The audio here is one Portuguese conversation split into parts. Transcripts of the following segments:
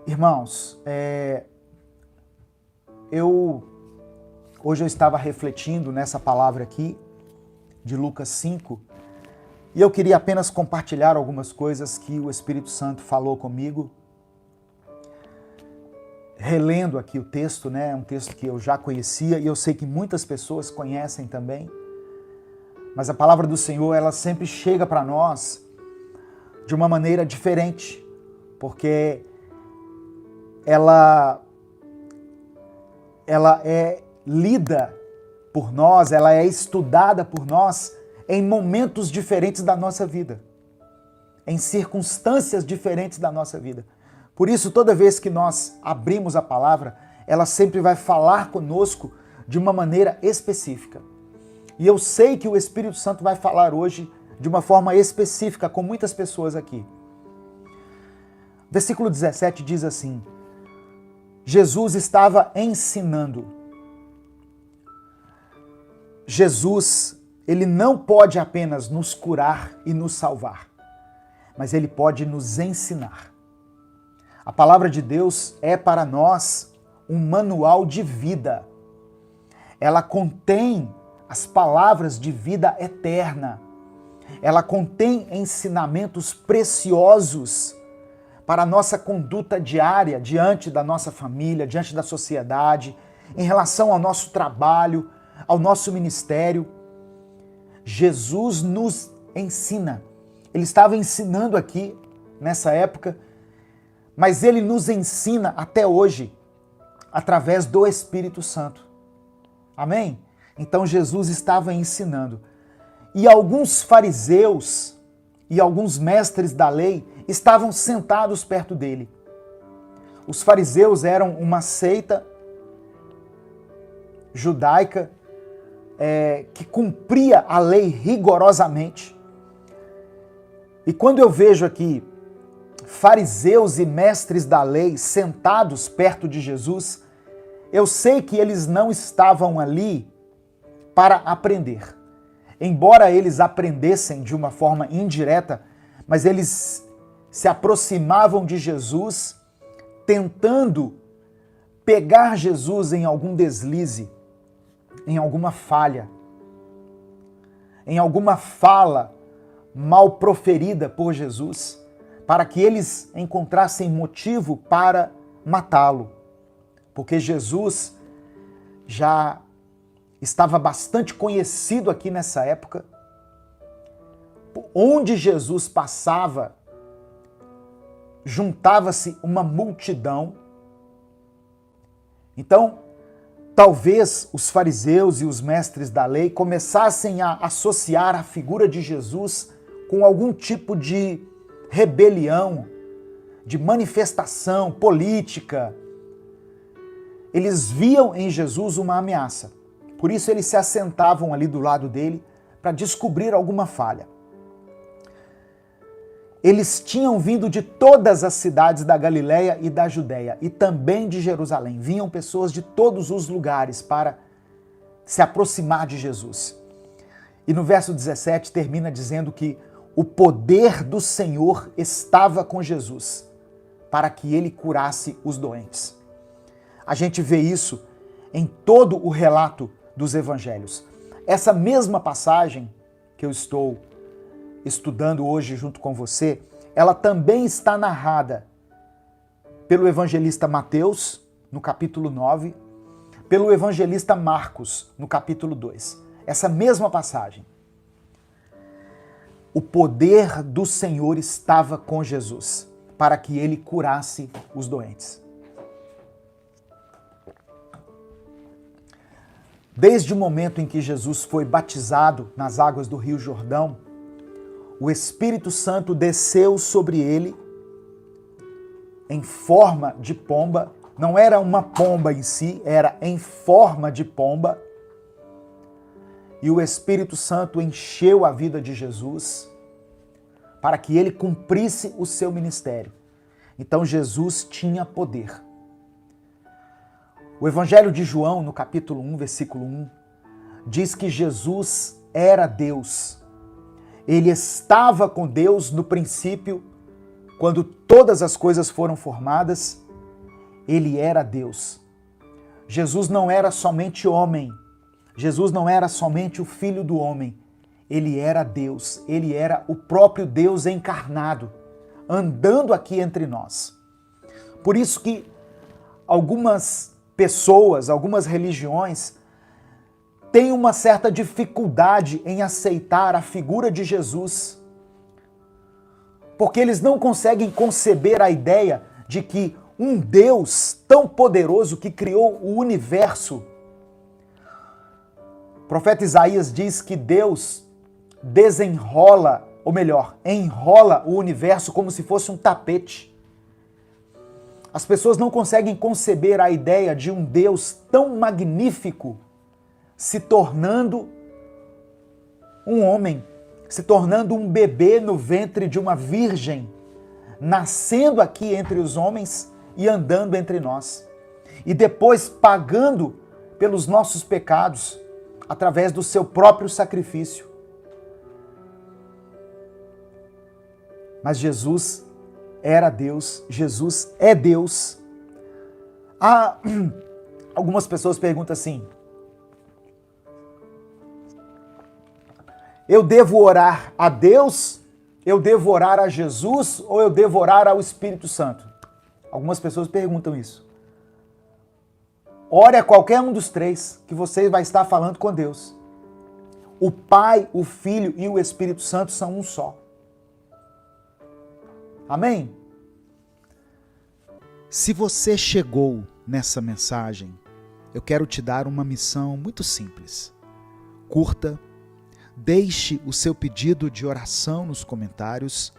Irmãos, hoje eu estava refletindo nessa palavra aqui, de Lucas 5, e eu queria apenas compartilhar algumas coisas que o Espírito Santo falou comigo. Relendo aqui o texto, né? É um texto que eu já conhecia e eu sei que muitas pessoas conhecem também, mas a palavra do Senhor, ela sempre chega para nós de uma maneira diferente, porque ela é lida por nós, ela é estudada por nós em momentos diferentes da nossa vida, em circunstâncias diferentes da nossa vida. Por isso, toda vez que nós abrimos a palavra, ela sempre vai falar conosco de uma maneira específica. E eu sei que o Espírito Santo vai falar hoje de uma forma específica com muitas pessoas aqui. Versículo 17 diz assim: Jesus estava ensinando. Jesus, ele não pode apenas nos curar e nos salvar, mas ele pode nos ensinar. A palavra de Deus é para nós um manual de vida. Ela contém as palavras de vida eterna. Ela contém ensinamentos preciosos para a nossa conduta diária diante da nossa família, diante da sociedade, em relação ao nosso trabalho, ao nosso ministério. Jesus nos ensina. Ele estava ensinando aqui nessa época, mas ele nos ensina até hoje através do Espírito Santo. Amém? Então Jesus estava ensinando. E alguns fariseus e alguns mestres da lei estavam sentados perto dele. Os fariseus eram uma seita judaica que cumpria a lei rigorosamente. E quando eu vejo aqui fariseus e mestres da lei sentados perto de Jesus, eu sei que eles não estavam ali para aprender. Embora eles aprendessem de uma forma indireta, mas eles se aproximavam de Jesus tentando pegar Jesus em algum deslize, em alguma falha, em alguma fala mal proferida por Jesus, para que eles encontrassem motivo para matá-lo. Porque Jesus já estava bastante conhecido aqui nessa época. Onde Jesus passava, juntava-se uma multidão. Então, talvez os fariseus e os mestres da lei começassem a associar a figura de Jesus com algum tipo de rebelião, de manifestação política. Eles viam em Jesus uma ameaça. Por isso eles se assentavam ali do lado dele para descobrir alguma falha. Eles tinham vindo de todas as cidades da Galileia e da Judéia e também de Jerusalém. Vinham pessoas de todos os lugares para se aproximar de Jesus. E no verso 17 termina dizendo que o poder do Senhor estava com Jesus para que ele curasse os doentes. A gente vê isso em todo o relato dos evangelhos. Essa mesma passagem que eu estou estudando hoje junto com você, ela também está narrada pelo evangelista Mateus, no capítulo 9, pelo evangelista Marcos, no capítulo 2. Essa mesma passagem. O poder do Senhor estava com Jesus para que ele curasse os doentes. Desde o momento em que Jesus foi batizado nas águas do Rio Jordão, o Espírito Santo desceu sobre ele em forma de pomba. Não era uma pomba em si, era em forma de pomba. E o Espírito Santo encheu a vida de Jesus para que ele cumprisse o seu ministério. Então Jesus tinha poder. O Evangelho de João, no capítulo 1, versículo 1, diz que Jesus era Deus. Ele estava com Deus no princípio, quando todas as coisas foram formadas, ele era Deus. Jesus não era somente homem. Jesus não era somente o filho do homem. Ele era Deus. Ele era o próprio Deus encarnado, andando aqui entre nós. Por isso que algumas pessoas, algumas religiões têm uma certa dificuldade em aceitar a figura de Jesus, porque eles não conseguem conceber a ideia de que um Deus tão poderoso que criou o universo. O profeta Isaías diz que Deus desenrola, ou melhor, enrola o universo como se fosse um tapete. As pessoas não conseguem conceber a ideia de um Deus tão magnífico se tornando um homem, se tornando um bebê no ventre de uma virgem, nascendo aqui entre os homens e andando entre nós. E depois pagando pelos nossos pecados através do seu próprio sacrifício. Mas Jesus era Deus, Jesus é Deus. Algumas pessoas perguntam assim: eu devo orar a Deus, eu devo orar a Jesus ou eu devo orar ao Espírito Santo? Algumas pessoas perguntam isso. Ore a qualquer um dos três que você vai estar falando com Deus. O Pai, o Filho e o Espírito Santo são um só. Amém? Se você chegou nessa mensagem, eu quero te dar uma missão muito simples. Curta, deixe o seu pedido de oração nos comentários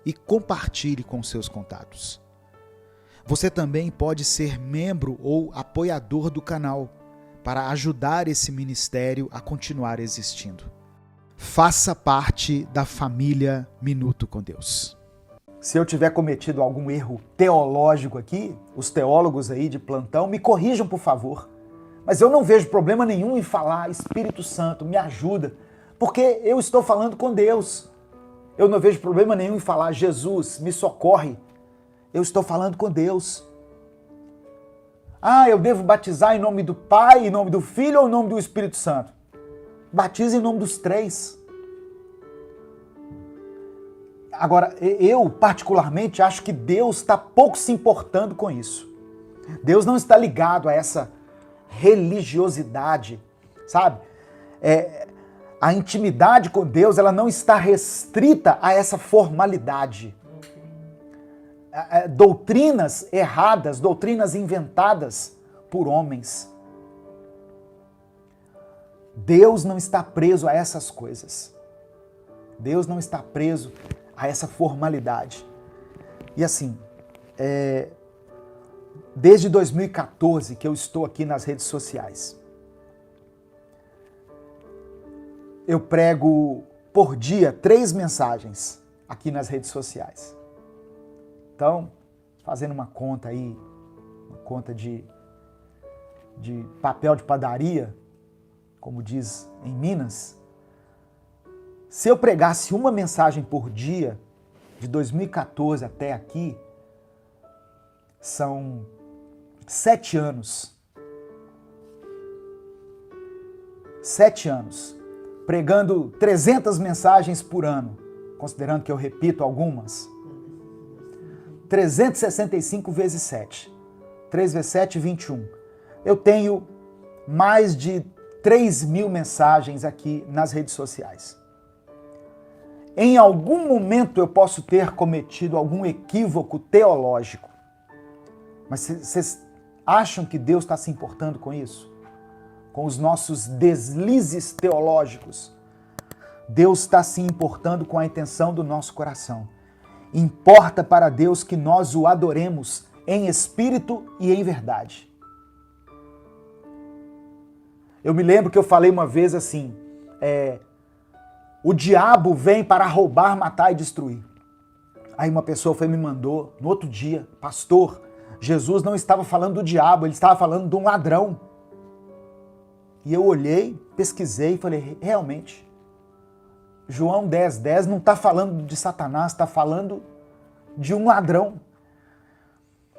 e compartilhe com seus contatos. Você também pode ser membro ou apoiador do canal para ajudar esse ministério a continuar existindo. Faça parte da família Minuto com Deus. Se eu tiver cometido algum erro teológico aqui, os teólogos aí de plantão me corrijam, por favor. Mas eu não vejo problema nenhum em falar Espírito Santo, me ajuda, porque eu estou falando com Deus. Eu não vejo problema nenhum em falar Jesus, me socorre. Eu estou falando com Deus. Eu devo batizar em nome do Pai, em nome do Filho ou em nome do Espírito Santo? Batize em nome dos três. Agora, eu particularmente acho que Deus está pouco se importando com isso. Deus não está ligado a essa religiosidade, sabe? A intimidade com Deus, ela não está restrita a essa formalidade. Doutrinas erradas, doutrinas inventadas por homens. Deus não está preso a essas coisas. Deus não está preso a essa formalidade. E assim, desde 2014 que eu estou aqui nas redes sociais, eu prego por dia 3 mensagens aqui nas redes sociais. Então, fazendo uma conta aí, uma conta de papel de padaria, como diz em Minas, se eu pregasse uma mensagem por dia, de 2014 até aqui, são 7 anos. 7 anos. Pregando 300 mensagens por ano, considerando que eu repito algumas. 365 vezes 7. 3 vezes 7, 21. Eu tenho mais de 3.000 mensagens aqui nas redes sociais. Em algum momento eu posso ter cometido algum equívoco teológico. Mas vocês acham que Deus está se importando com isso? Com os nossos deslizes teológicos? Deus está se importando com a intenção do nosso coração. Importa para Deus que nós o adoremos em espírito e em verdade. Eu me lembro que eu falei uma vez assim, o diabo vem para roubar, matar e destruir. Aí uma pessoa me mandou, no outro dia, pastor, Jesus não estava falando do diabo, ele estava falando de um ladrão. E eu olhei, pesquisei e falei, realmente, João 10:10 não está falando de Satanás, está falando de um ladrão.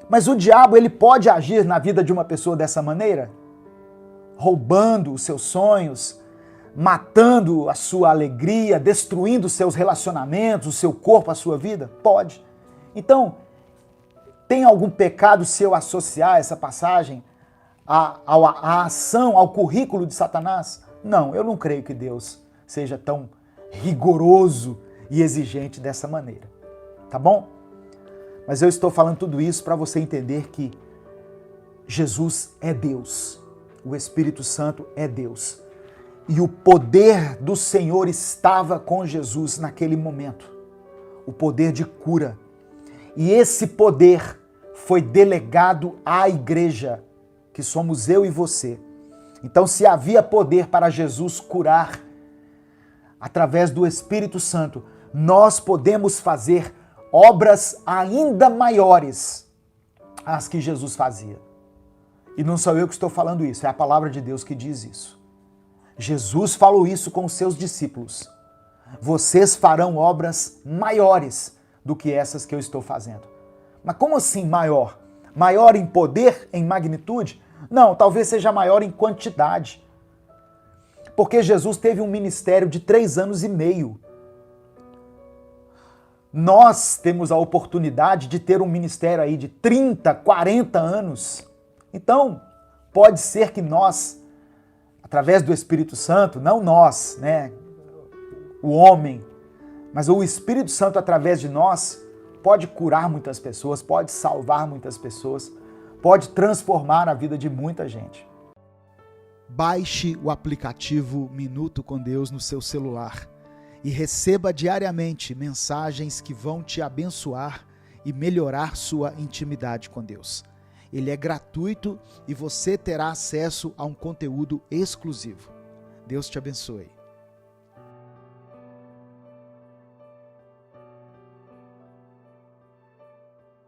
Mas o diabo, ele pode agir na vida de uma pessoa dessa maneira? Roubando os seus sonhos, matando a sua alegria, destruindo os seus relacionamentos, o seu corpo, a sua vida? Pode. Então, tem algum pecado se eu associar essa passagem à ação, ao currículo de Satanás? Não, eu não creio que Deus seja tão rigoroso e exigente dessa maneira. Tá bom? Mas eu estou falando tudo isso para você entender que Jesus é Deus. O Espírito Santo é Deus. E o poder do Senhor estava com Jesus naquele momento. O poder de cura. E esse poder foi delegado à igreja, que somos eu e você. Então, se havia poder para Jesus curar através do Espírito Santo, nós podemos fazer obras ainda maiores às que Jesus fazia. E não sou eu que estou falando isso, é a palavra de Deus que diz isso. Jesus falou isso com os seus discípulos. Vocês farão obras maiores do que essas que eu estou fazendo. Mas como assim maior? Maior em poder, em magnitude? Não, talvez seja maior em quantidade. Porque Jesus teve um ministério de 3 anos e meio. Nós temos a oportunidade de ter um ministério aí de 30, 40 anos. Então, pode ser que nós, através do Espírito Santo, não nós, né, o homem, mas o Espírito Santo através de nós, pode curar muitas pessoas, pode salvar muitas pessoas, pode transformar a vida de muita gente. Baixe o aplicativo Minuto com Deus no seu celular e receba diariamente mensagens que vão te abençoar e melhorar sua intimidade com Deus. Ele é gratuito e você terá acesso a um conteúdo exclusivo. Deus te abençoe.